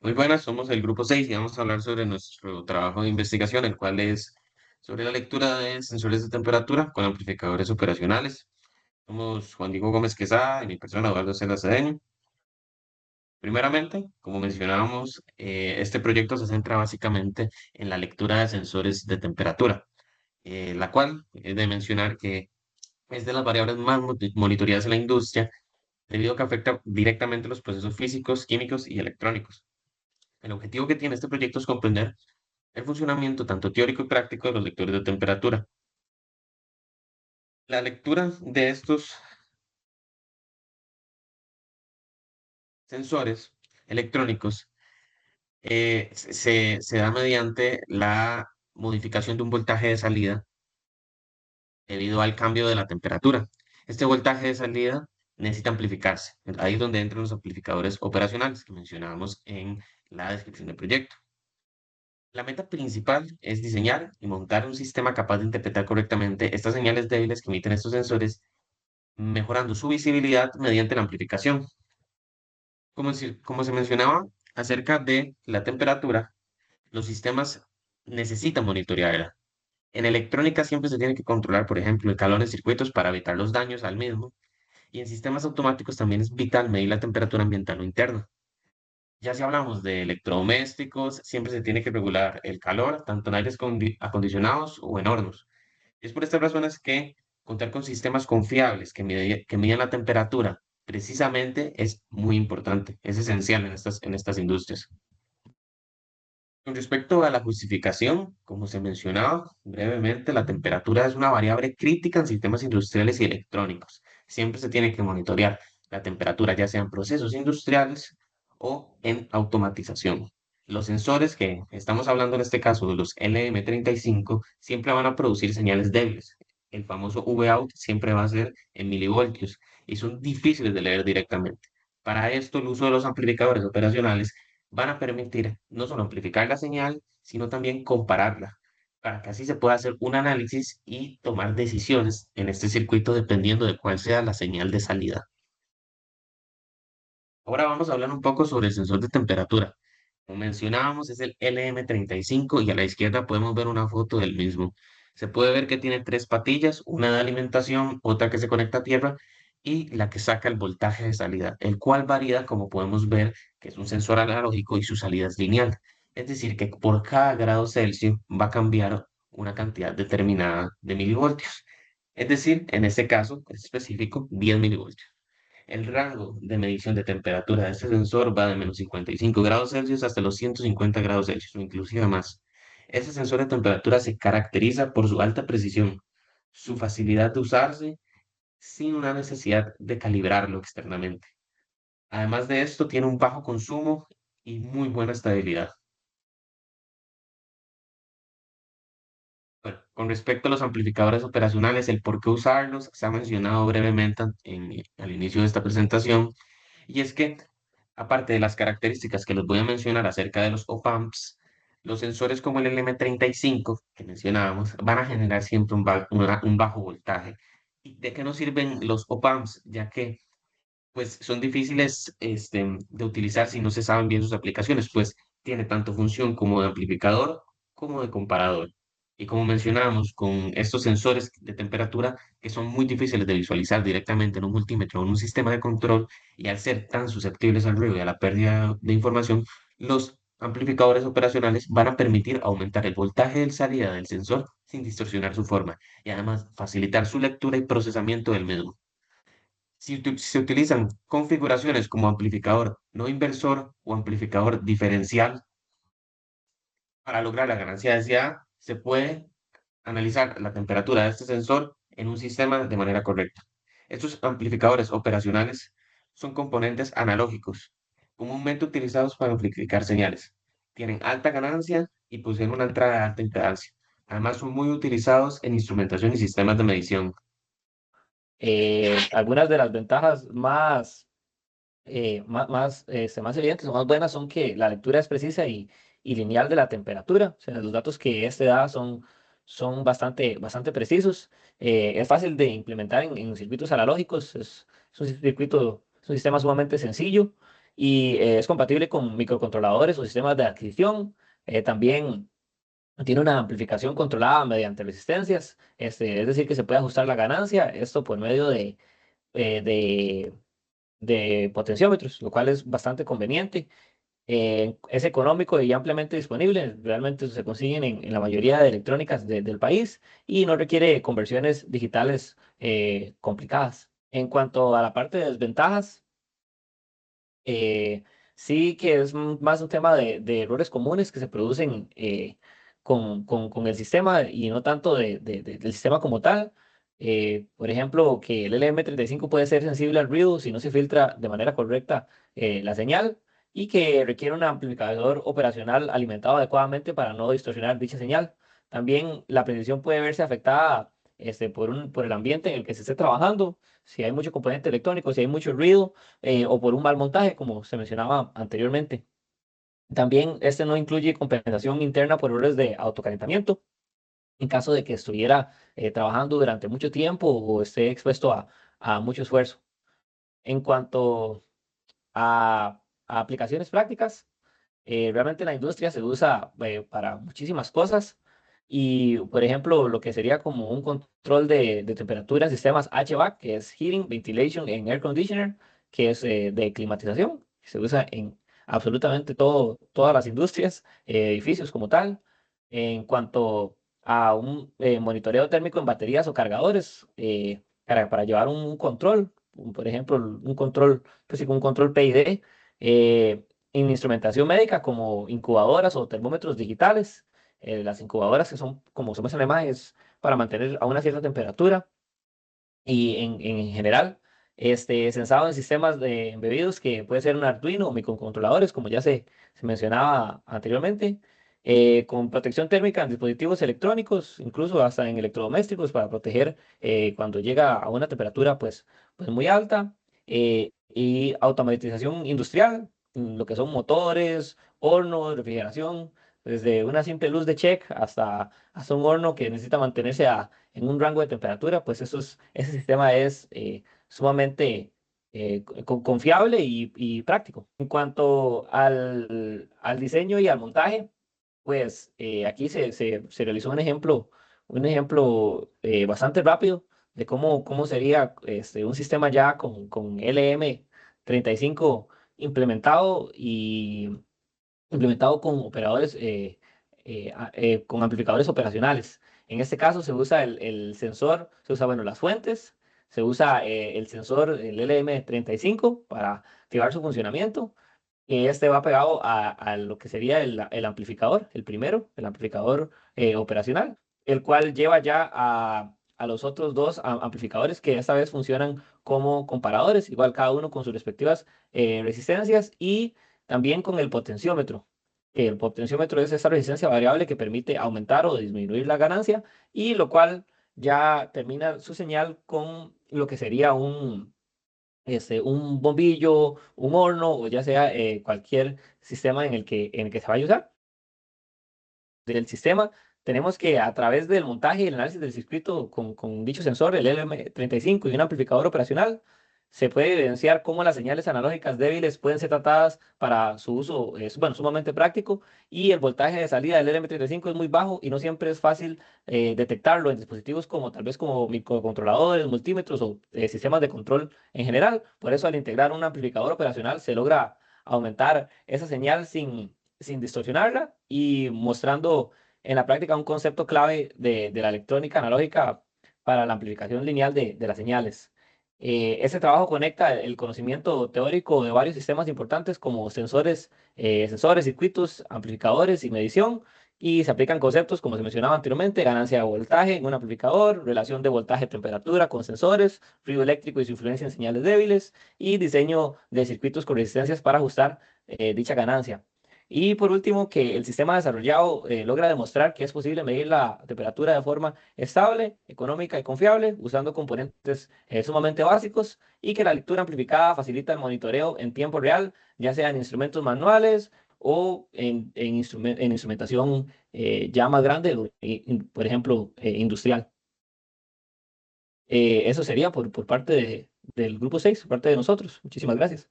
Muy buenas, somos el grupo 6 y vamos a hablar sobre nuestro trabajo de investigación, el cual es sobre la lectura de sensores de temperatura con amplificadores operacionales. Somos Juan Diego Gómez Quesada y mi persona Eduardo Cela Cedeño. Primeramente, como mencionábamos, este proyecto se centra básicamente en la lectura de sensores de temperatura, la cual es de mencionar que es de las variables más monitoreadas en la industria debido a que afecta directamente los procesos físicos, químicos y electrónicos. El objetivo que tiene este proyecto es comprender el funcionamiento tanto teórico y práctico de los lectores de temperatura. La lectura de estos sensores electrónicos se da mediante la modificación de un voltaje de salida debido al cambio de la temperatura. Este voltaje de salida necesita amplificarse. Ahí es donde entran los amplificadores operacionales que mencionábamos en la descripción del proyecto. La meta principal es diseñar y montar un sistema capaz de interpretar correctamente estas señales débiles que emiten estos sensores, mejorando su visibilidad mediante la amplificación. Como se mencionaba acerca de la temperatura, los sistemas necesitan monitorearla. En electrónica siempre se tiene que controlar, por ejemplo, el calor en circuitos para evitar los daños al mismo, y en sistemas automáticos también es vital medir la temperatura ambiental o interna. Ya si hablamos de electrodomésticos, siempre se tiene que regular el calor, tanto en aires acondicionados o en hornos. Es por estas razones que contar con sistemas confiables que midan la temperatura precisamente es muy importante, es esencial en estas industrias. Con respecto a la justificación, como se mencionaba brevemente, la temperatura es una variable crítica en sistemas industriales y electrónicos. Siempre se tiene que monitorear la temperatura, ya sea en procesos industriales o en automatización. Los sensores que estamos hablando en este caso de los LM35 siempre van a producir señales débiles. El famoso V-out siempre va a ser en milivoltios y son difíciles de leer directamente. Para esto, el uso de los amplificadores operacionales van a permitir no solo amplificar la señal, sino también compararla, para que así se pueda hacer un análisis y tomar decisiones en este circuito dependiendo de cuál sea la señal de salida. Ahora vamos a hablar un poco sobre el sensor de temperatura. Como mencionábamos, es el LM35 y a la izquierda podemos ver una foto del mismo. Se puede ver que tiene tres patillas, una de alimentación, otra que se conecta a tierra y la que saca el voltaje de salida, el cual varía, como podemos ver, que es un sensor analógico y su salida es lineal. Es decir, que por cada grado Celsius va a cambiar una cantidad determinada de milivoltios. Es decir, en este caso específico, 10 milivoltios. El rango de medición de temperatura de este sensor va de menos 55 grados Celsius hasta los 150 grados Celsius o inclusive más. Este sensor de temperatura se caracteriza por su alta precisión, su facilidad de usarse sin una necesidad de calibrarlo externamente. Además de esto, tiene un bajo consumo y muy buena estabilidad. Bueno, con respecto a los amplificadores operacionales, el por qué usarlos se ha mencionado brevemente al inicio de esta presentación, y es que aparte de las características que les voy a mencionar acerca de los op-amps, los sensores como el LM35 que mencionábamos van a generar siempre un bajo voltaje. ¿Y de qué nos sirven los op-amps? Ya que pues, son difíciles de utilizar si no se saben bien sus aplicaciones, pues tiene tanto función como de amplificador como de comparador. Y como mencionábamos, con estos sensores de temperatura que son muy difíciles de visualizar directamente en un multímetro o en un sistema de control, y al ser tan susceptibles al ruido y a la pérdida de información, los amplificadores operacionales van a permitir aumentar el voltaje de salida del sensor sin distorsionar su forma y además facilitar su lectura y procesamiento del mismo. Si se utilizan configuraciones como amplificador no inversor o amplificador diferencial para lograr la ganancia deseada, se puede analizar la temperatura de este sensor en un sistema de manera correcta. Estos amplificadores operacionales son componentes analógicos, comúnmente utilizados para amplificar señales. Tienen alta ganancia y poseen una entrada de alta impedancia. Además, son muy utilizados en instrumentación y sistemas de medición. Algunas de las ventajas más evidentes o más buenas son que la lectura es precisa y lineal de la temperatura. O sea, los datos que este da son bastante precisos. Es fácil de implementar en circuitos analógicos. Es un sistema sumamente sencillo y es compatible con microcontroladores o sistemas de adquisición. También tiene una amplificación controlada mediante resistencias, es decir, que se puede ajustar la ganancia, esto por medio eh, de, de potenciómetros, lo cual es bastante conveniente. Es económico y ampliamente disponible. Realmente se consiguen en la mayoría de electrónicas del país y no requiere conversiones digitales complicadas. En cuanto a la parte de desventajas, sí que es más un tema de errores comunes que se producen con el sistema y no tanto del sistema como tal. Por ejemplo, que el LM35 puede ser sensible al ruido si no se filtra de manera correcta la señal y que requiere un amplificador operacional alimentado adecuadamente para no distorsionar dicha señal. También la precisión puede verse afectada por el ambiente en el que se esté trabajando, si hay mucho componente electrónico, si hay mucho ruido o por un mal montaje, como se mencionaba anteriormente. También este no incluye compensación interna por errores de autocalentamiento en caso de que estuviera trabajando durante mucho tiempo o esté expuesto a mucho esfuerzo. En cuanto a aplicaciones prácticas, realmente la industria se usa para muchísimas cosas y, por ejemplo, lo que sería como un control de temperatura en sistemas HVAC, que es Heating, Ventilation and Air Conditioner, que es de climatización, se usa en absolutamente todas las industrias, edificios como tal. En cuanto a un monitoreo térmico en baterías o cargadores, para llevar un control, por ejemplo, un control, pues sí, un control PID. En instrumentación médica como incubadoras o termómetros digitales. Las incubadoras que son, como se muestra en la imagen, es para mantener a una cierta temperatura y en general, sensado en sistemas de embebidos que puede ser un Arduino o microcontroladores, como ya se mencionaba anteriormente, con protección térmica en dispositivos electrónicos, incluso hasta en electrodomésticos para proteger cuando llega a una temperatura pues muy alta, y automatización industrial, lo que son motores, hornos, refrigeración, desde una simple luz de check hasta un horno que necesita mantenerse en un rango de temperatura, pues ese sistema es sumamente confiable y práctico. En cuanto al diseño y al montaje, pues aquí se realizó un ejemplo bastante rápido de cómo sería un sistema ya con LM35 implementado y implementado con operadores, con amplificadores operacionales. En este caso se usa el sensor, se usa, bueno, las fuentes, se usa el sensor, el LM35 para activar su funcionamiento. Y este va pegado a lo que sería el amplificador, el primero, el amplificador operacional, el cual lleva ya a los otros dos amplificadores que esta vez funcionan como comparadores, igual cada uno con sus respectivas resistencias y también con el potenciómetro. El potenciómetro es esa resistencia variable que permite aumentar o disminuir la ganancia y lo cual ya termina su señal con lo que sería un bombillo, un horno o ya sea cualquier sistema en el que se vaya a usar. Del sistema, tenemos que a través del montaje y el análisis del circuito con dicho sensor, el LM35 y un amplificador operacional, se puede evidenciar cómo las señales analógicas débiles pueden ser tratadas para su uso, es bueno, sumamente práctico, y el voltaje de salida del LM35 es muy bajo y no siempre es fácil detectarlo en dispositivos como tal vez como microcontroladores, multímetros o sistemas de control en general. Por eso, al integrar un amplificador operacional, se logra aumentar esa señal sin distorsionarla y mostrando en la práctica un concepto clave de la electrónica analógica para la amplificación lineal de las señales. Este trabajo conecta el conocimiento teórico de varios sistemas importantes como sensores, circuitos, amplificadores y medición, y se aplican conceptos como se mencionaba anteriormente: ganancia de voltaje en un amplificador, relación de voltaje-temperatura con sensores, ruido eléctrico y su influencia en señales débiles, y diseño de circuitos con resistencias para ajustar dicha ganancia. Y por último, que el sistema desarrollado logra demostrar que es posible medir la temperatura de forma estable, económica y confiable, usando componentes sumamente básicos, y que la lectura amplificada facilita el monitoreo en tiempo real, ya sea en instrumentos manuales o en instrumentación ya más grande, por ejemplo, industrial. Eso sería por parte del grupo 6, por parte de nosotros. Muchísimas gracias.